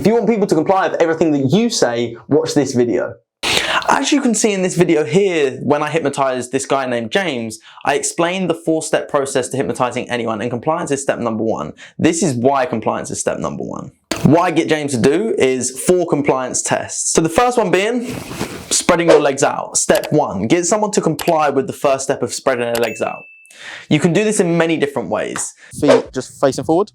If you want people to comply with everything that you say, watch this video. As you can see in this video here, when I hypnotized this guy named James, I explained the 4-step process to hypnotizing anyone, and compliance is step number 1. This is why compliance is step number 1. What I get James to do is 4 compliance tests. So the first one being spreading your legs out. Step 1, get someone to comply with the first step of spreading their legs out. You can do this in many different ways. Feet just facing forward.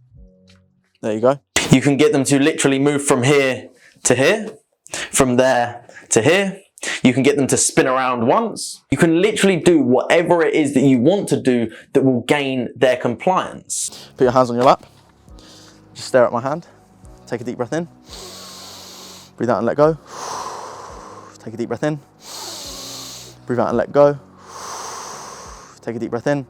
There you go. You can get them to literally move from here to here, from there to here. You can get them to spin around once. You can literally do whatever it is that you want to do that will gain their compliance. Put your hands on your lap. Just stare at my hand. Take a deep breath in. Breathe out and let go. Take a deep breath in. Breathe out and let go. Take a deep breath in.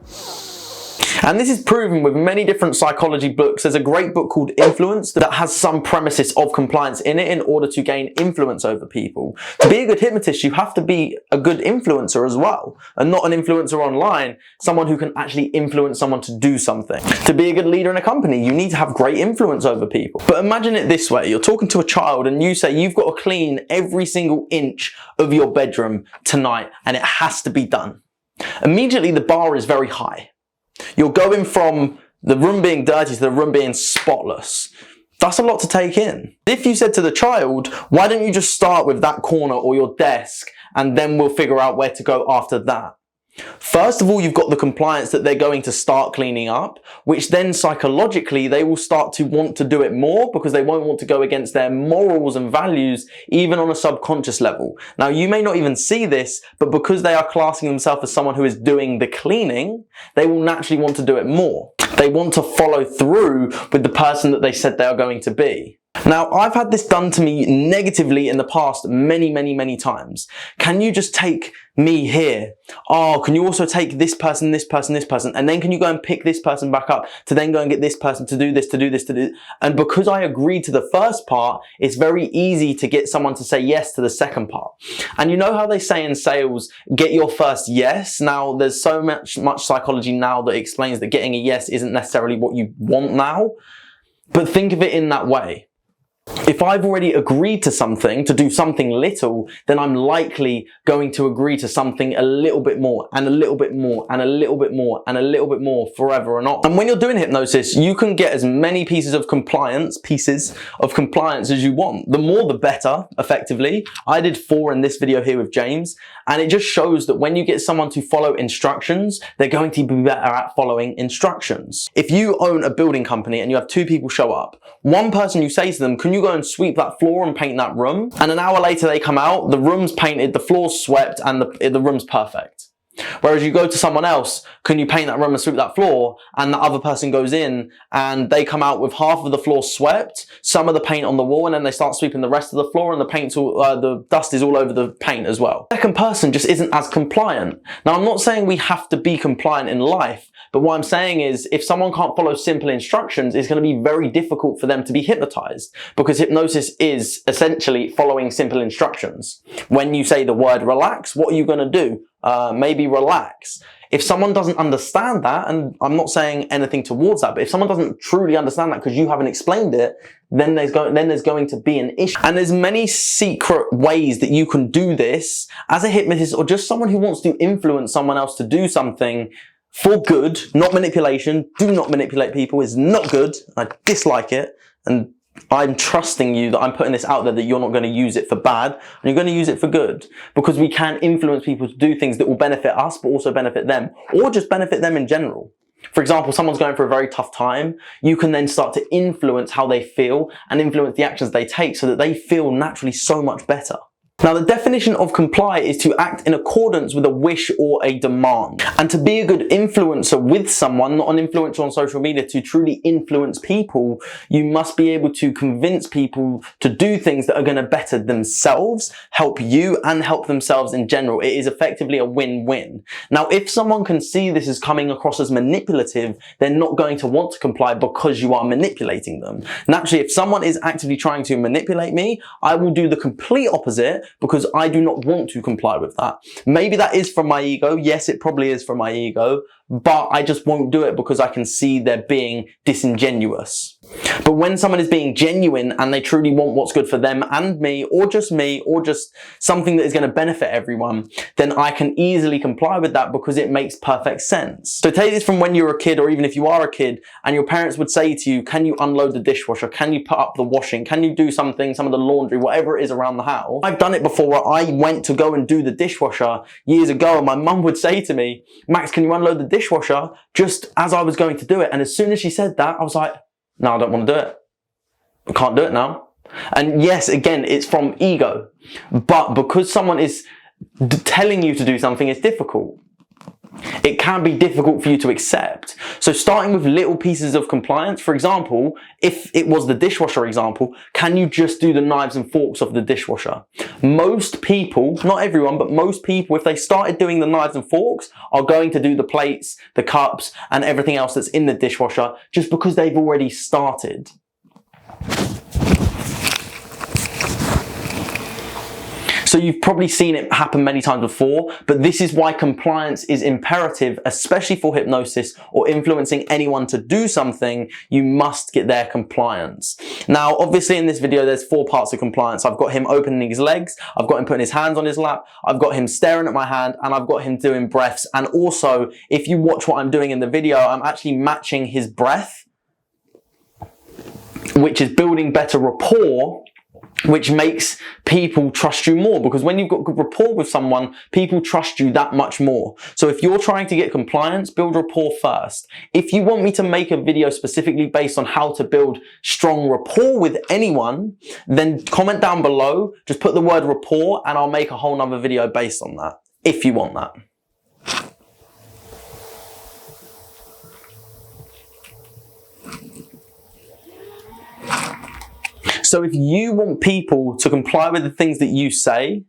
And this is proven with many different psychology books. There's a great book called Influence that has some premises of compliance in it in order to gain influence over people. To be a good hypnotist, you have to be a good influencer as well, and not an influencer online, someone who can actually influence someone to do something. To be a good leader in a company, you need to have great influence over people. But imagine it this way, you're talking to a child and you say you've got to clean every single inch of your bedroom tonight and it has to be done. Immediately the bar is very high. You're going from the room being dirty to the room being spotless. That's a lot to take in. If you said to the child, why don't you just start with that corner or your desk and then we'll figure out where to go after that? First of all, you've got the compliance that they're going to start cleaning up, which then psychologically they will start to want to do it more because they won't want to go against their morals and values, even on a subconscious level. Now, you may not even see this, but because they are classing themselves as someone who is doing the cleaning, they will naturally want to do it more. They want to follow through with the person that they said they are going to be. Now, I've had this done to me negatively in the past many times. Can you just take me here? Oh, can you also take this person, this person, this person? And then can you go and pick this person back up to then go and get this person to do this, to do this, to do. And because I agreed to the first part, it's very easy to get someone to say yes to the second part. And you know how they say in sales, get your first yes? Now, there's so much psychology now that explains that getting a yes isn't necessarily what you want now. But think of it in that way. If I've already agreed to something, to do something little, then I'm likely going to agree to something a little bit more and a little bit more and a little bit more and a little bit more forever and on. And when you're doing hypnosis, you can get as many pieces of compliance as you want. The more the better, effectively. I did 4 in this video here with James, and it just shows that when you get someone to follow instructions, they're going to be better at following instructions. If you own a building company and you have 2 people show up, one person you say to them, can you go and sweep that floor and paint that room? And an hour later they come out, the room's painted, the floor's swept, and the room's perfect. Whereas you go to someone else, can you paint that room and sweep that floor? And the other person goes in and they come out with half of the floor swept, some of the paint on the wall, and then they start sweeping the rest of the floor, and the dust is all over the paint as well. The second person just isn't as compliant. Now, I'm not saying we have to be compliant in life, but what I'm saying is if someone can't follow simple instructions, it's going to be very difficult for them to be hypnotized, because hypnosis is essentially following simple instructions. When you say the word relax, what are you going to do? Maybe relax. If someone doesn't understand that, and I'm not saying anything towards that, but if someone doesn't truly understand that because you haven't explained it, then there's going to be an issue. And there's many secret ways that you can do this as a hypnotist or just someone who wants to influence someone else to do something for good, not manipulation. Do not manipulate people. It's not good. I dislike it. And I'm trusting you that I'm putting this out there that you're not going to use it for bad, and you're going to use it for good, because we can influence people to do things that will benefit us, but also benefit them, or just benefit them in general. For example, someone's going through a very tough time. You can then start to influence how they feel and influence the actions they take so that they feel naturally so much better. Now, the definition of comply is to act in accordance with a wish or a demand. And to be a good influencer with someone, not an influencer on social media, to truly influence people, you must be able to convince people to do things that are going to better themselves, help you, and help themselves in general. It is effectively a win-win. Now, if someone can see this as coming across as manipulative, they're not going to want to comply because you are manipulating them. Naturally, if someone is actively trying to manipulate me, I will do the complete opposite, because I do not want to comply with that. Maybe that is from my ego. Yes, it probably is from my ego, but I just won't do it because I can see they're being disingenuous. But when someone is being genuine and they truly want what's good for them and me, or just something that is going to benefit everyone, then I can easily comply with that because it makes perfect sense. So take this from when you were a kid, or even if you are a kid and your parents would say to you, can you unload the dishwasher? Can you put up the washing? Can you do some of the laundry, whatever it is around the house? I've done it before where I went to go and do the dishwasher years ago, and my mum would say to me, Max, can you unload the dishwasher? Just as I was going to do it. And as soon as she said that, I was like, no, I don't want to do it. I can't do it now. And yes, again, it's from ego. But because someone is telling you to do something, it's difficult. It can be difficult for you to accept. So starting with little pieces of compliance, for example, if it was the dishwasher example, can you just do the knives and forks of the dishwasher? Most people, not everyone, but most people, if they started doing the knives and forks, are going to do the plates, the cups, and everything else that's in the dishwasher just because they've already started. So you've probably seen it happen many times before, but this is why compliance is imperative, especially for hypnosis or influencing anyone to do something. You must get their compliance. Now, obviously in this video, there's 4 parts of compliance. I've got him opening his legs, I've got him putting his hands on his lap, I've got him staring at my hand, and I've got him doing breaths. And also, if you watch what I'm doing in the video, I'm actually matching his breath, which is building better rapport, which makes people trust you more, because when you've got good rapport with someone, people trust you that much more. So if you're trying to get compliance, build rapport first. If you want me to make a video specifically based on how to build strong rapport with anyone, then comment down below, just put the word rapport, and I'll make a whole nother video based on that, if you want that. So if you want people to comply with the things that you say,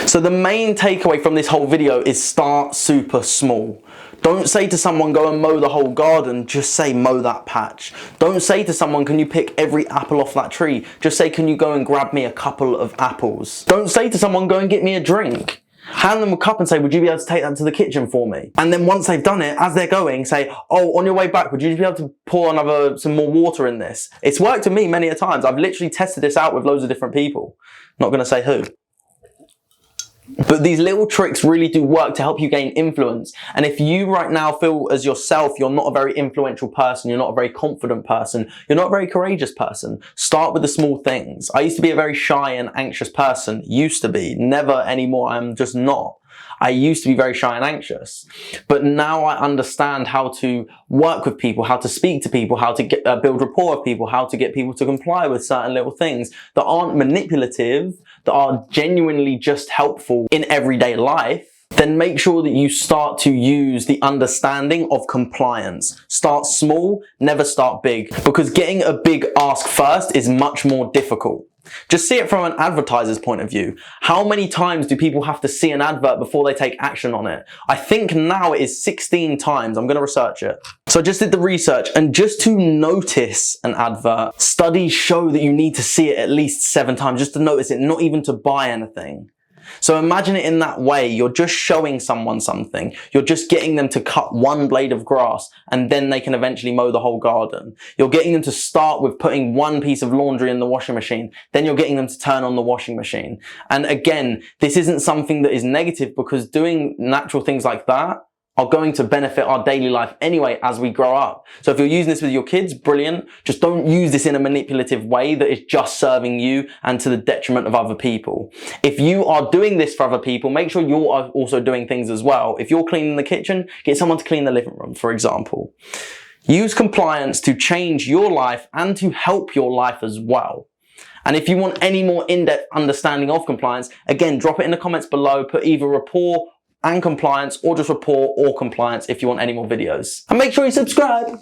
so the main takeaway from this whole video is start super small. Don't say to someone, go and mow the whole garden, just say mow that patch. Don't say to someone, can you pick every apple off that tree? Just say, can you go and grab me a couple of apples? Don't say to someone, go and get me a drink. Hand them a cup and say, would you be able to take that to the kitchen for me? And then once they've done it, as they're going, say, oh, on your way back, would you be able to pour some more water in this? It's worked for me many a times. I've literally tested this out with loads of different people. Not going to say who. But these little tricks really do work to help you gain influence. And if you right now feel as yourself, you're not a very influential person, you're not a very confident person, you're not a very courageous person, start with the small things. I used to be a very shy and anxious person. Used to be. Never anymore. I'm just not. I used to be very shy and anxious, but now I understand how to work with people, how to speak to people, how to build rapport with people, how to get people to comply with certain little things that aren't manipulative, that are genuinely just helpful in everyday life. Then make sure that you start to use the understanding of compliance. Start small, never start big, because getting a big ask first is much more difficult. Just see it from an advertiser's point of view. How many times do people have to see an advert before they take action on it? I think now it is 16 times. I'm going to research it. So I just did the research, and just to notice an advert, studies show that you need to see it at least 7 times just to notice it, not even to buy anything. So imagine it in that way. You're just showing someone something. You're just getting them to cut one blade of grass, and then they can eventually mow the whole garden. You're getting them to start with putting one piece of laundry in the washing machine. Then you're getting them to turn on the washing machine. And again, this isn't something that is negative, because doing natural things like that are going to benefit our daily life anyway as we grow up. So if you're using this with your kids, brilliant. Just don't use this in a manipulative way that is just serving you and to the detriment of other people. If you are doing this for other people, make sure you're also doing things as well. If you're cleaning the kitchen, get someone to clean the living room, for example. Use compliance to change your life and to help your life as well. And if you want any more in-depth understanding of compliance, again, drop it in the comments below. Put either rapport and compliance, or just rapport or compliance if you want any more videos. And make sure you subscribe.